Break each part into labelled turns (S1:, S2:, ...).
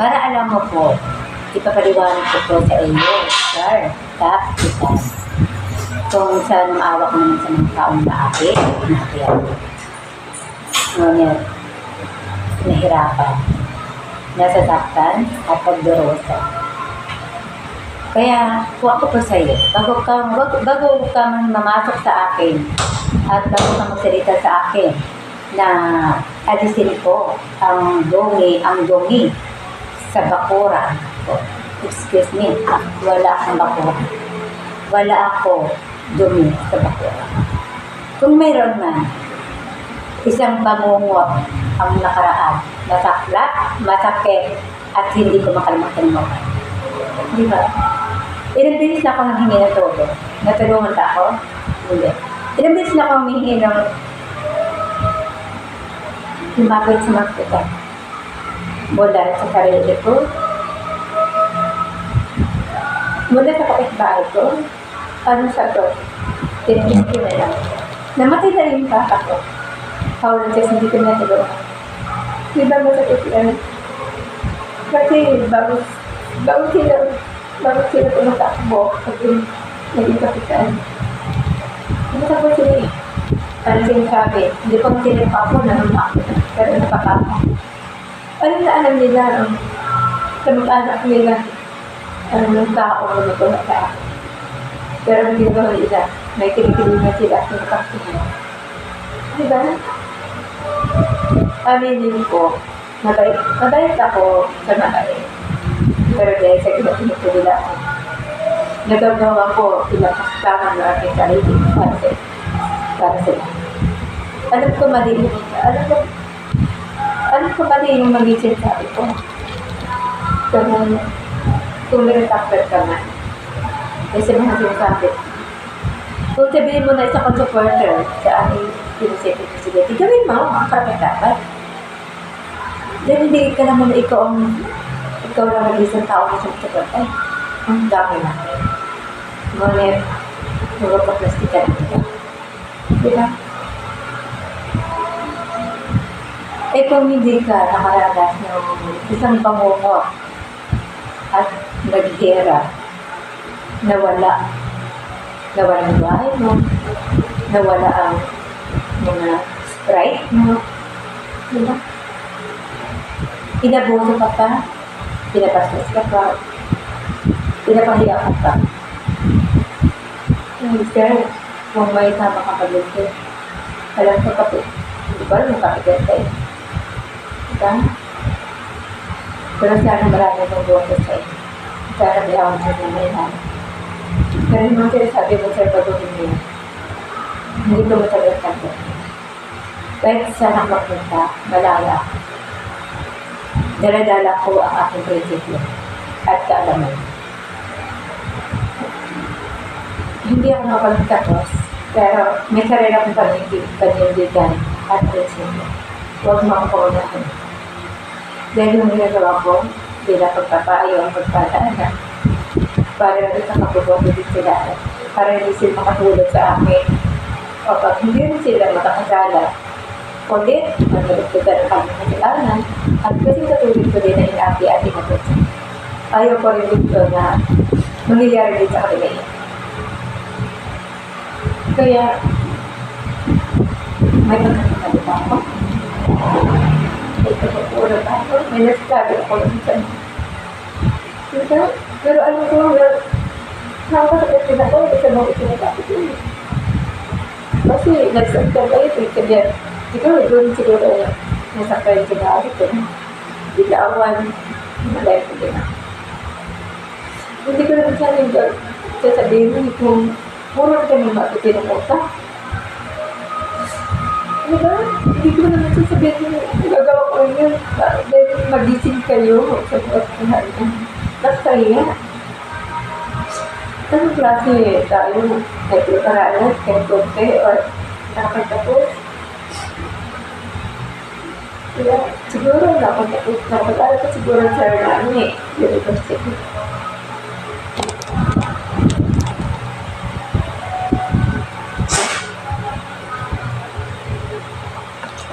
S1: Para alam mo po, ipapaliwanag ko po sa iyo, sir, kapitan. Kung saan ang awa ko naman sa mga taong naakit, nakakaya. Ngunit, nahirapan, nasasaktan, at pagdurusa. Kaya, kuha ko po sa iyo, bago ka man mamasok sa akin, at bago ka magsalita sa akin, na alisin ko ang dumi sa bakura. Excuse me, wala akong bakura. Wala ako dumi sa bakura. Kung mayroon man, isang bangungot ang nakaraan, masaklat, masakit, at hindi ko makalimutan mo. Di ba? Ilang beses na ako nanghingi ng tulong. Natulungan ba ako? Hindi. Ilang beses na ako humihingi ng lumapit sa magpitan. Mula sa sarili ko, mula sa kapitbahay ko, ano sa to? Tinigil ko na lang. Namatay na rin yung papa ko. Hawala kasi hindi ko natulungan. Di ba masakit yan? Kasi bago sila tumatakbo pag yung naging kapitan. Natakbo sila eh. Parang sinasabi, hindi pa sila pa ako nanumakit na, pero napakama. Parang na alam nila, sa mag-anak nila, ng tao na ito na sa akin. Pero ang ginagawa nila, may kinikilingan sila at nakakasihan. Diba? Aminin ko, mabait ako sa mabait. Pero dahil sa kinakinig ko nila ako, nagagawa ko pinapakasaman ng aking sarili para sila. Alam ko mali yung magiging sabi ko. Kung nag-tapper ka man, kasi mga sinasabi. Kung sabihin mo na isa kong supporter sa aming Pinosipin Presidente, gawin mo ang karapat-dapat. Dahil hindi ka naman ikaw lang mag-isang tao na sumusupport. Ay, ang dami natin. Ngunit, magpaplastika na ito. Diba? Eh kung hindi ka nakaragas ng isang pangungo at naghihira, nawala ang buhay mo, nawala ang mga sprite mo, diba? Inabuso ka pa, pinapastos ka pa, pinapahiya ka pa. Sir, kung may tama ka pag-ibig, alam ko kapit, hindi ba yung kapit ka eh. Diba? Pero sana marami mong buwan ko sa inyo. Sana bihawan sa inyo may hana. Pero yung mga sinasabi mo, sir, baguhin mo yan. Hindi ko matagal ka po. Kahit sana magpunta, malaya. Daladala ko ang aking prinsipyo at kaalaman. Hindi ako makapagtapos, pero may sarili akong panindigan at prinsipyo. Huwag mo akong paunahan. Dahil yung ginagawa ko, bilang pagpapaayo ang pagpataanan, para rin sa kapuboto din sila, para hindi sila makatulog sa akin. O pag hindi rin sila makakasala, ulit, magdagdagan ang kanyang kasalanan, at kasi katulad ko din na inaati-ati na po. Ayaw ko rin dito na mangyayari din sa kanila yun. Kaya, may pagkakakalita ako. May pagkakulang ako. May nasasabi ako lang sa inyo. Diba? Pero alam ko, nakakasakit din ako, isa mo itinatapit yun. Kasi nagsaktan kayo, sabihan, siguro doon siguro nasaktan yung sinabi ko. Biglawan, malay ko din ako. Hindi ko naman sana yung sasabihin mo kung puro ka naman matutinumuta. Diba? Hindi ko naman sasabihin mo, gagawa ko yun. Dahil magising kayo sa pagkakuhan. Nakakaya. Anong klase tayo? Nagpaparanas, kaya or nakapagtapos? Kaya siguro nakapag-aral ko siguro sa namin university.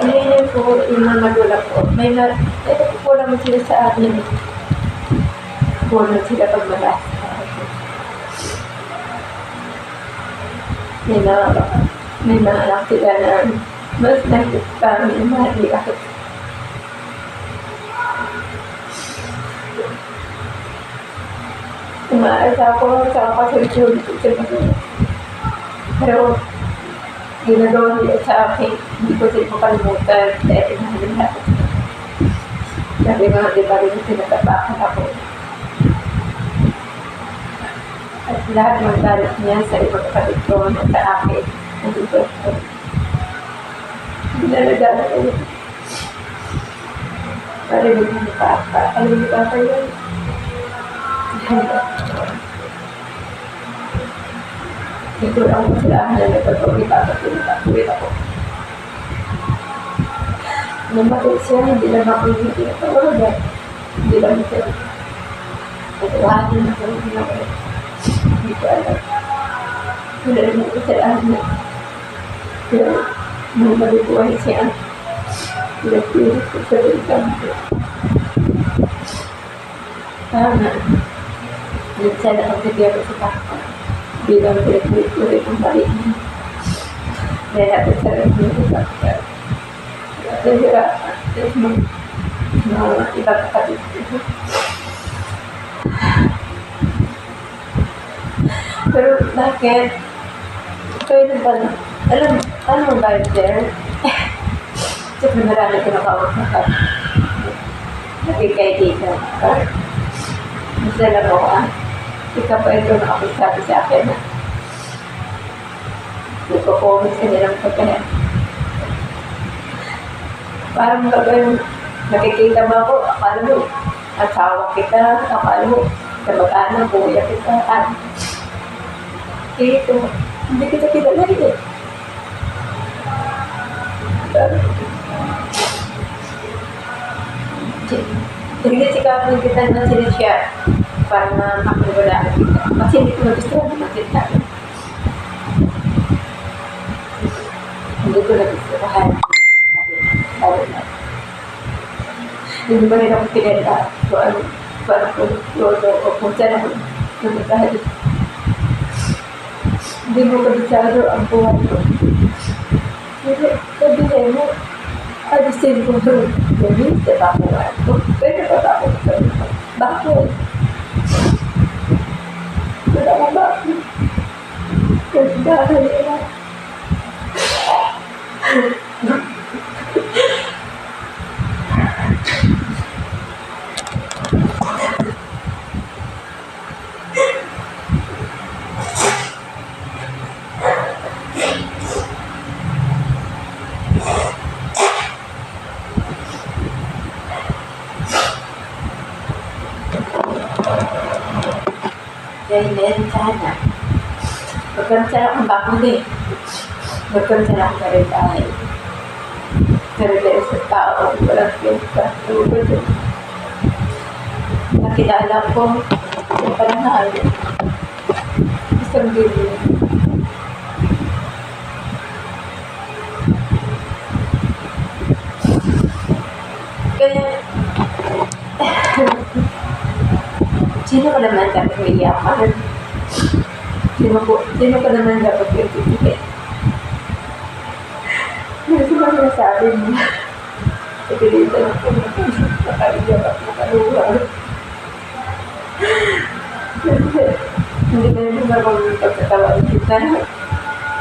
S1: Ngayon po, yung mga magulang ko, ito po naman sila sa akin. puno sila pag malas. May mga anak sila na mas nagtip kami na mahali ako. Umaasa ako sa kapatid ko sa mga. Pero, ginagawa nila sa akin, hindi ko sila makalimutan dahil mahalin ako. Sabi nga, di ba rin tinatapakan ako. At lahat ng galit niya sa ibang kapatid ko na sa akin, nandito ko. Binalagala ko yun. Parinig ni Papa. Alam ni Papa yun. Ito lang ko sila na nagpapag ni Papa. Pinatapulit ako. Namatay siya, hindi lang ako yung pinatawagan. Hindi lang siya. Patawagan ako yung pinatawagan. Hindi ko alam. Pinalaman ko sa lahat na. Pero, nung malubuhay siya, pinagpilit ko sa balitang ko. Tama. Minsan nakapagpapaya ko sa Papa. Bilang pinagpilit ko rin ang balik niya. Dahil natin sa rin niya sa Papa. Nahirapan. Dahil mga ibang kapatid ko. Pero bakit? Kaya ba na? Alam mo ba yun, Jer? Kasi marami ko nakawag na ka. Nakikaibigan ka. Masya lang ako, ikaw pa ito na ako sabi sa akin na nagpo-comment ka nilang pagkaya. Parang gagawin, nakikita mo ako, akala mo, asawa kita, akala mo, kamag-anak, kuya kita, ito, hindi kita kilala rin eh. Sige, sikapin kita na sila siya para makakulaan kita. Kasi hindi ko nagustuhan naman kita. Hindi ko nagustuhan. Hindi ba rin ako pinala kung lodo o kung saan ako nagkahali. Hindi mo kabisado ang buhay ko. Sabihin mo, alisin ko doon. Gawin sa bakuhan ko. Pwede ba ba ako gawin ko? Bakit? Wala ka bakit? Kasi dahil nila. Dahil sana, magkaroon ang bakit eh. Magkaroon ang karitay. Karitay sa tao, walang pinta. Nakilala ko, yung panahal. Isang dili. Kaya, sino ka naman dapat may yaman? Sino ka naman dapat may titipid? Kasi ba sinasabi mo? Ipilitan ako na nakaiyak at nakaluhan. Kasi hindi ka naman marunong pagkatawaan kita.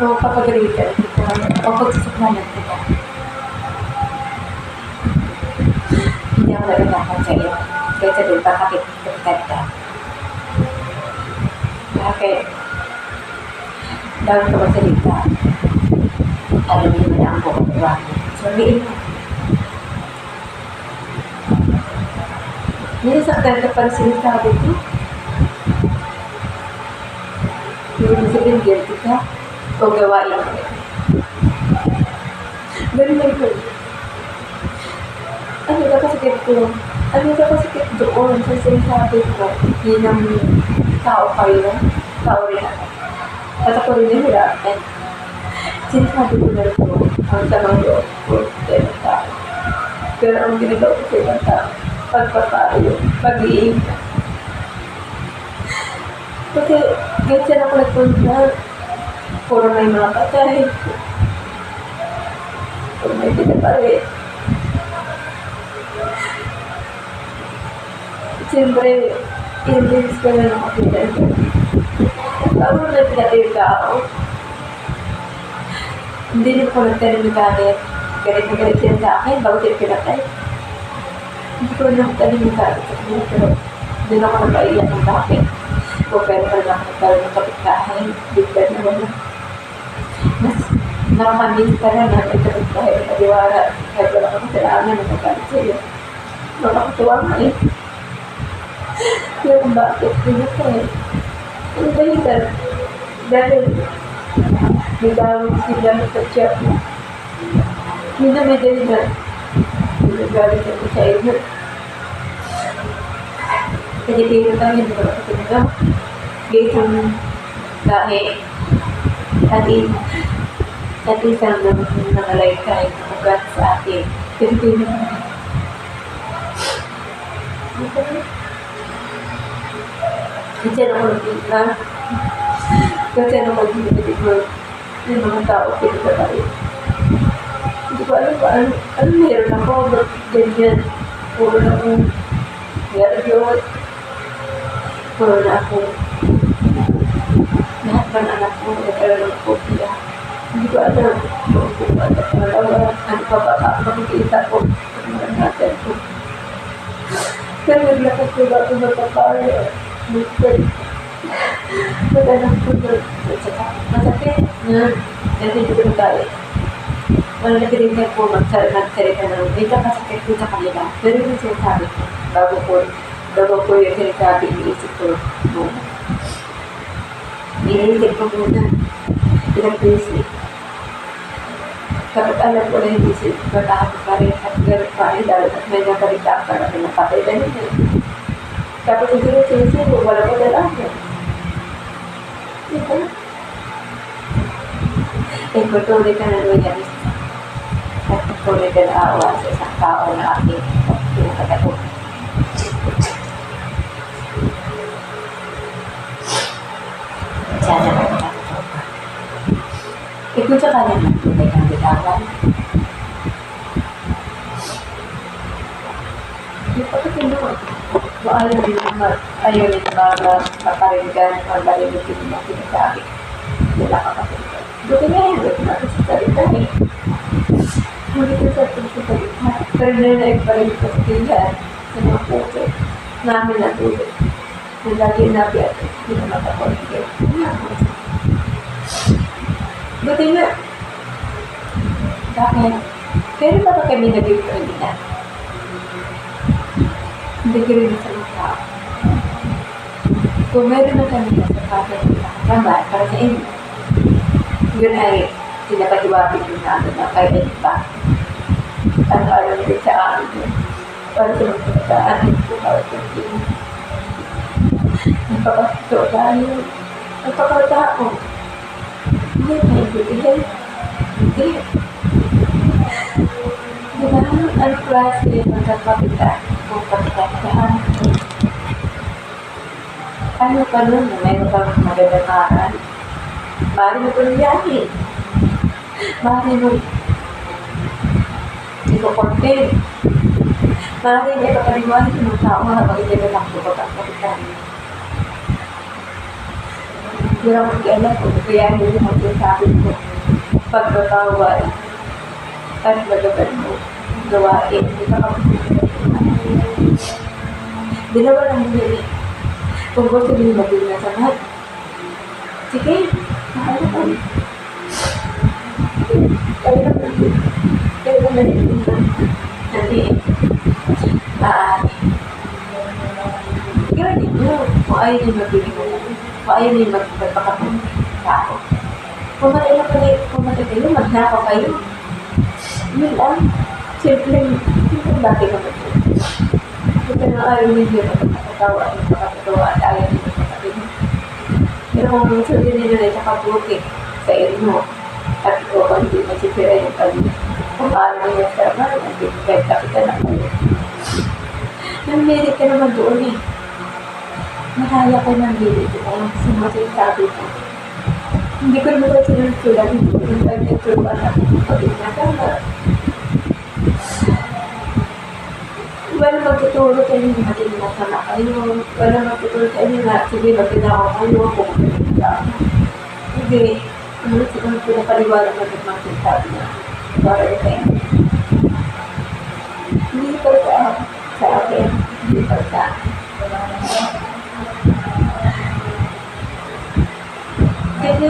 S1: So kapag-ritan kita, o pagsasaklanan kita. Hindi ako nagkakakan sa iyo. Kaya sabihin pa kapit ka. Bakit? Dahil ka magsalita. Alam niyo na ang buong iwan. Sabihin mo. Nilasaktan ka pa sinasabi ko. Hindi mo sabihin guilty ka. O gawain mo. Ganun lang ko. Ano ka kasakit ko? Ano ka kasakit doon sa sinasabi ko? Hindi naman tao kayo. Tao rin ako. At ako rin nahirapan. Sinasabi ko na ito ang tamang loob ko sa ibang tao. Pero ang ginagawa ko sa ibang tao, pagpapayo, pag-iingat. Kasi kahit saan ako nagpunta, puro may mga patay. Puro may pinapari. Siyempre, i-release ko na ng kapitan ko. Bago na pinatay yung tao, hindi na ko nagtanong yung gamit. Galit na galit sila sa akin, bago sila pinatay. Hindi ko na nagtanong yung gamit sa kanila, pero hindi na ako nagpaiyak ng bakit. Kung pwede pa lang nagkaroon ng kapitbahay, bigla na wala. Mas nakakamiss ka na may kapitbahay na kadiwara. Kahit wala ka kasalanan, nagkakalit sa'yo. Nakakatuwa nga eh. Kaya kung bakit, hindi ka eh. Ang dahilan, dahil may gawin sila sa chat mo. Hindi na may dahilan. Hindi na galing ako sa inyo. Kasi tayo tayo, hindi ko nakatulog. Isang lahi at isang nangalay tayo ugat sa atin. Kasi tayo naman. Kasi ako nagpinta. Kasi ako nagpinta. Yung mga tao pinita tayo. Hindi ko alam ba ano meron ako. Ba't ganyan? Puro na akong nervyos. Puro na akong lahat ng anak ko nagkaroon ng kopya. Hindi ko alam. Ano pa ba makikita ko? Ano natin ko? Pero naglakad ko ba ito magpapaya? Madalang ko masakit na nandito ko tayo. Wala na pinigyan po magsalita ng may kakasakit ko sa kanila. Pero yung sinasabi ko, bago ko yung sinasabi, iniisip ko muna. Iniisip ko muna. Pinag-isip. Kapag alam ko na hindi isip, matahapon pa rin at gano'n pa rin dahil at may nakalita para pinapatay na nila. Tapos hindi rin sinisip, wala ko na lang. Diba? Eh, kung tuloy ka na loyalist at tuloy ka na awa sa isang tao na aking pinakatagot. Sana na nakakatawa. Eh, kung sa kanya na tunay kang bitawan, hindi pa ito pinuha. Ayaw din naman makaringgan o marinig yung mga sinasabi. Wala ka kapitbahay. Buti nga yun, buti natin sa salita eh. Buti ko sa salita. Pero nanaig pa rin ko sa tinghan sa mga puso namin na tuloy. Na lagi nabi at hindi na makakonigay. Buti nga. Bakit? Pero ba kami naging kaibigan? Hindi ko rin sa mga tao. Kung meron na kami sa kapatid nila, tama, para sa inyo. Yun ay sinapatiwapin yung namin na kaya iba. Ang alam nila sa amin yun. Para sa mga sa amin po, para sa inyo. Napakasito tayo. Napakatao. Hindi na ibigay. Hindi. Diba? Ang klase ng kapitan. Kung pagkakasaan. Ano pa nun na mayroon kang magandang aral? Mahal mo ito niyahin. Mahal mo iko-content. Mahal mo ipapaliwanag ng mga tao habang hindi na lang ito pagkakapitan. Hindi lang mag-alam kung kaya hindi mo sabi ko pagbabawal at magagal mo gawain. Hindi ka kapag dalawa lang yun eh. Kung gusto nyo maging nasa lahat, sige, mahala ka. Kaya naman yun. Hindi eh. Gawin nyo. Kung ayaw nyo magbibig mo, kung ayaw nyo magpapakapong tao. Kung matay kayo, magnakaw kayo. Yun lang. Simple, bakit naman yun. Kasi na ayaw ninyo nakakatawa at ayaw ninyo nakakatawa. Pero kung gusto din ninyo na nakabuti sa inyo at ito kung hindi masisira yung kanya, kung paano nyo sa naman, hindi kahit kapitan na kayo. Namilit ka naman doon eh. Mahaya ko ng gilid ko. Sinasabi ko. Hindi ko naman sinusulat. Hindi ko naman sinusulat. Wala magtuturo kayo na maging masama kayo. Wala magtuturo kayo na sige magtinawa kayo kung hindi. Ano siguro pinapaliwala na magsasabi na para kayo. Hindi pa sa akin. Hindi pa sa Kasi,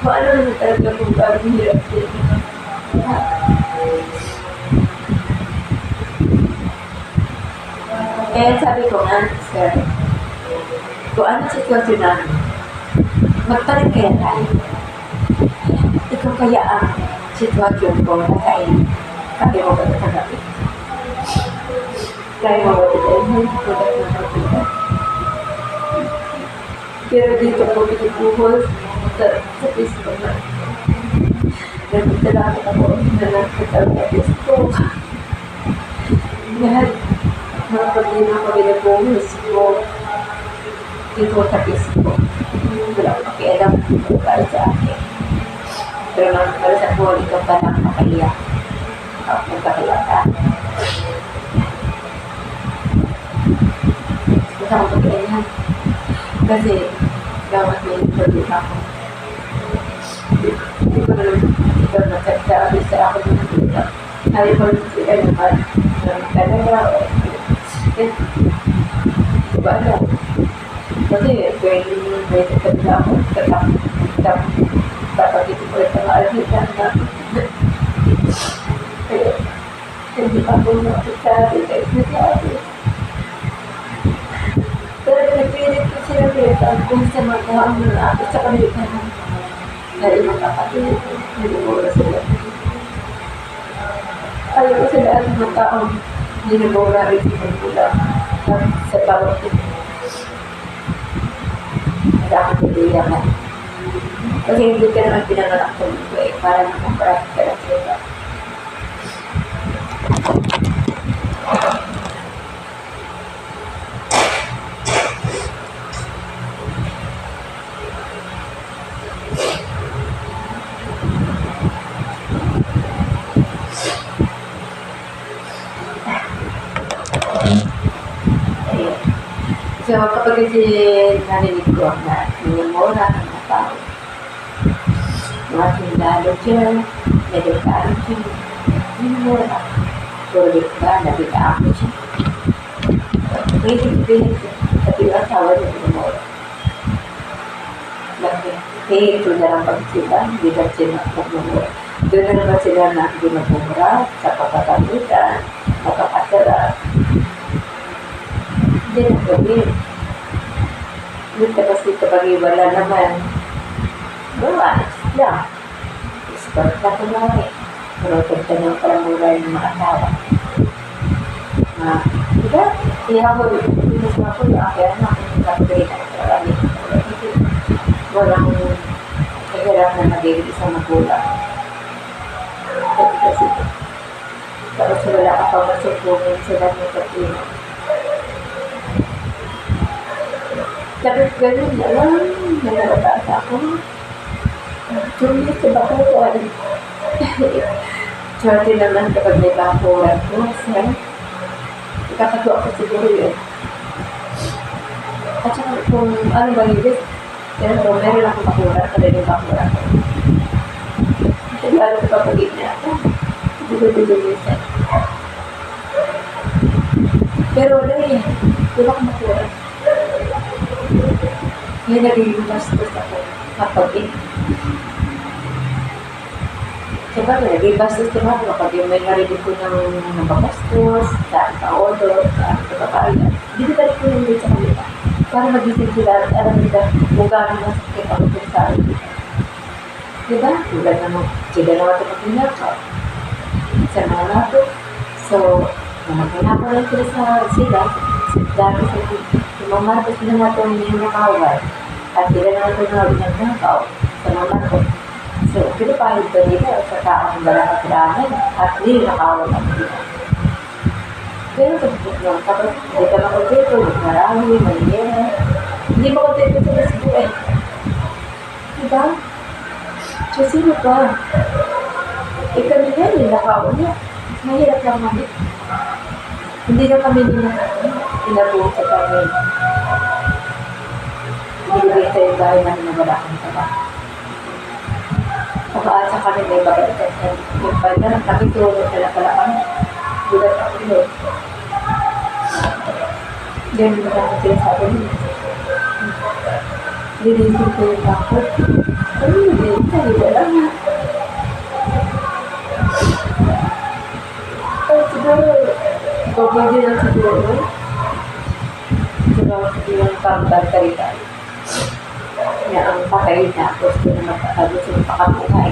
S1: paano naman talaga kung bagong hirap sila? Kaya sabi ko nga, sir, kung ano sitwasyon namin, magpalit kaya tayo. Ikaw kaya ang sitwasyon ko na kaya mo ba ito kagabi? Kaya mo ba ito? Hindi ko ba ito kagabi? Pero dito ko pinupuhos sa pisto na. Nagpagdalaman ako na nagpagdalaman sa pisto. Lahat mga problema ko pinupuhos ko dito sa pisto. Wala ko pakialam para sa akin. Pero para sa buwan, ikaw pa lang nakaiyak. Nagkakaiyak ka. Gusto ko pakialam. Kasi, gawat may problema ko. Hindi ko na lang nagkaksabi sa ako ng nagkakaiyak. Hari ko lang sila naman. Talaga, diba lang? Kasi, pwede may sakit ako. Dapat ito ko ito maalita na hindi ako nakasari kahit nasabi. Pero pinapilit ko sila kita kung sa mga taong nalapit sa kanila na ibang kapatid, hindi mo sila. Ayaw ko sila at mga taong ginagawa rin sa pagkula sa bawat ito. At ako pilihan. Kasi hindi ka naman pinanganak sa mundo para makaparati ka lang sila. So, kapag kasi narinig ko na minamura ng mga tao, mga sundalo dyan, medikalo dyan, minamura. Sulit ba, nabita ako siya. Pwede sabihin ko, sabi yung asawa niya minamura. Kaya ito na lang pag sila, hindi ba sila magmumura. Doon na naman sila na ginagmumura sa pagkakamutan, makakasarap. Hindi na gawin. Dito kasi kapag wala naman, gawa, lang. Expert na ko na eh. Pero kanta ng palamura yung mga asawa. Diba? Kaya ako, pinas na ako yung akin na kung kapagay na ito. Kasi walang kahirap na nagiging isang magulang. Kasi tapos wala ka pa masupungin sila ng kapina. Tapos ganun na lang, nanarabasa ako. Tuloy sa bakuran. Swerte naman kapag may bakuran ko. Kasi, ikakagawa ko siguro yun. At saka kung ano ba yun, pero meron akong bakuran, ano yung bakuran ko. Kasi lalo ko papagit na ako. Hindi ko dululisan. Pero wala eh, wala akong bakuran. May nagiging bastos ako kapag Diba, nagiging bastos naman kapag yung may narinig ko ng nababastos, saan ka order, saan ka kakaya. Binibalik ko yung sa kanila para magising sila at alam nila kung gano'n masakit ako sa akin. Diba? Tulad naman, sila naman ito pag-inakaw sa mga nato. So, namaghanap lang sila sa sila, dami sa mga marcos na nato yung nakawal at sila naman ito na nakaw sa mga marcos. So, pinapahid ba nila sa taong balang kasilangan at hindi nakawal ang sila. Pero pagkakit lang, tapos hindi ka makontento, marami, mangyera. Hindi makontento sa Facebook eh. Diba? So, sino pa? Ikaw na yan, nilakaw niya. Mahirap lang kami. Hindi na kami inabuo sa kami. Binigay sa yung bahay namin na wala kang taba. Kapaan sa kami may bagay sa yung pala, kami tulog na lang pala kami. Bulat ako yun. Ganyan na lang sinasabi niya. Lilisin ko yung bakit. Ano yun? Hindi lang nga. Siguro, kapag din ang siguro, siguro yung pang-barkarita. Na ang patay na, gusto na gusto na pakabuhay.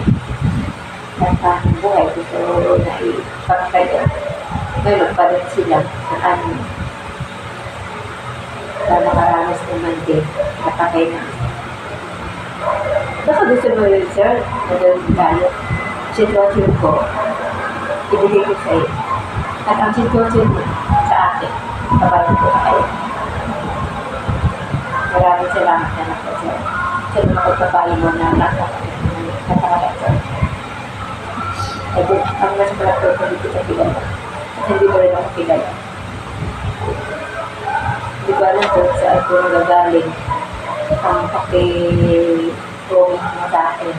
S1: Nagpanong buhay, gusto na ipagkay. Ngayon pa rin sila na ano, na nakaranas naman din, napatay na. Baka gusto mo yun, sir, na gawin tayo. Sitwasyon ko, ibigay ko sa'yo. At ang sitwasyon mo sa akin, kapatid ko na kayo. Maraming salamat na ako, sir. Sa mga pagpapayo mo na nakakakit, sir. Ay, ang mas malaki ko hindi kita kilala. At hindi ko rin ako kilala. Hindi ko alam kung saan ko nagagaling ang paki-comment mo sa akin.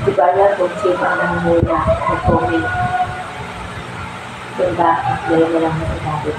S1: Hindi ko alam kung sino ang namumula ng comment. Kung bakit, dahil mo lang masasabi.